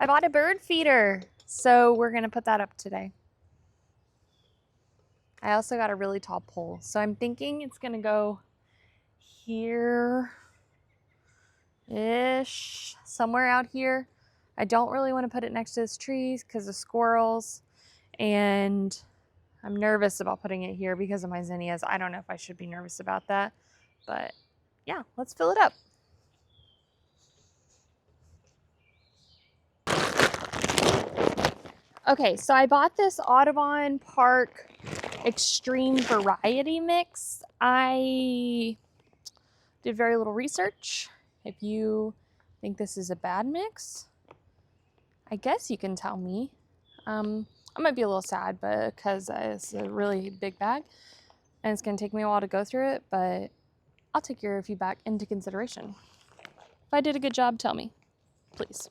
I bought a bird feeder, so we're gonna put that up today. I also got a really tall pole, so I'm thinking it's gonna go here-ish, somewhere out here. I don't really want to put it next to those trees because of squirrels, and I'm nervous about putting it here because of my zinnias. I don't know if I should be nervous about that, but yeah, let's fill it up. Okay, so I bought this Audubon Park Extreme Variety Mix. I did very little research. If you think this is a bad mix, I guess you can tell me. I might be a little sad because it's a really big bag and it's going to take me a while to go through it, but I'll take your feedback into consideration. If I did a good job, tell me, please.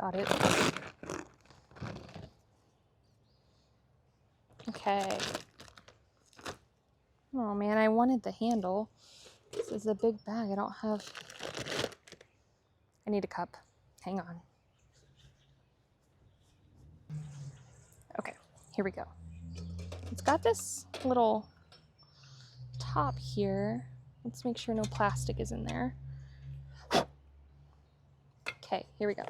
Got it. Okay. Oh man, I wanted the handle. This is a big bag. I don't have... I need a cup. Hang on. Okay, here we go. It's got this little top here. Let's make sure no plastic is in there. Okay, here we go.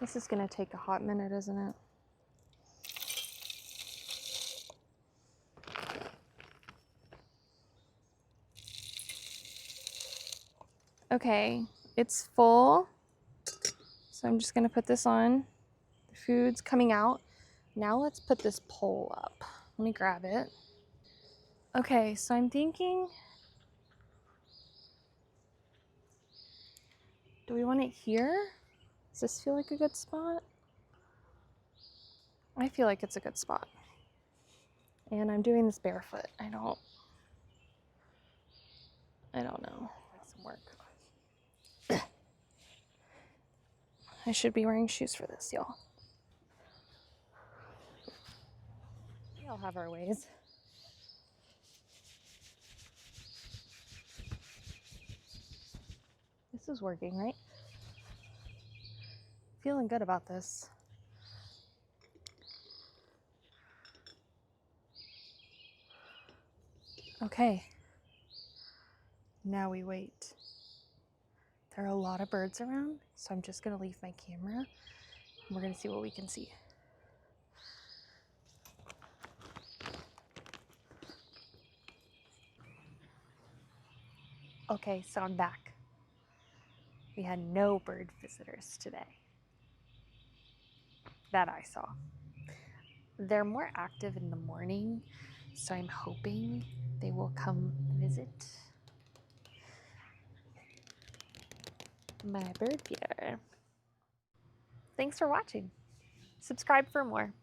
This is gonna take a hot minute, isn't it? Okay, it's full. So I'm just gonna put this on. The food's coming out. Now let's put this pole up. Let me grab it. Okay, so I'm thinking, do we want it here? Does this feel like a good spot? I feel like it's a good spot. And I'm doing this barefoot. I don't know. Some work. I should be wearing shoes for this, y'all. We all have our ways. This is working, right? Feeling good about this. Okay. Now we wait. There are a lot of birds around, so I'm just gonna leave my camera and we're gonna see what we can see. Okay, so I'm back. We had no bird visitors today that I saw. They're more active in the morning, so I'm hoping they will come visit my bird feeder. Thanks for watching. Subscribe for more.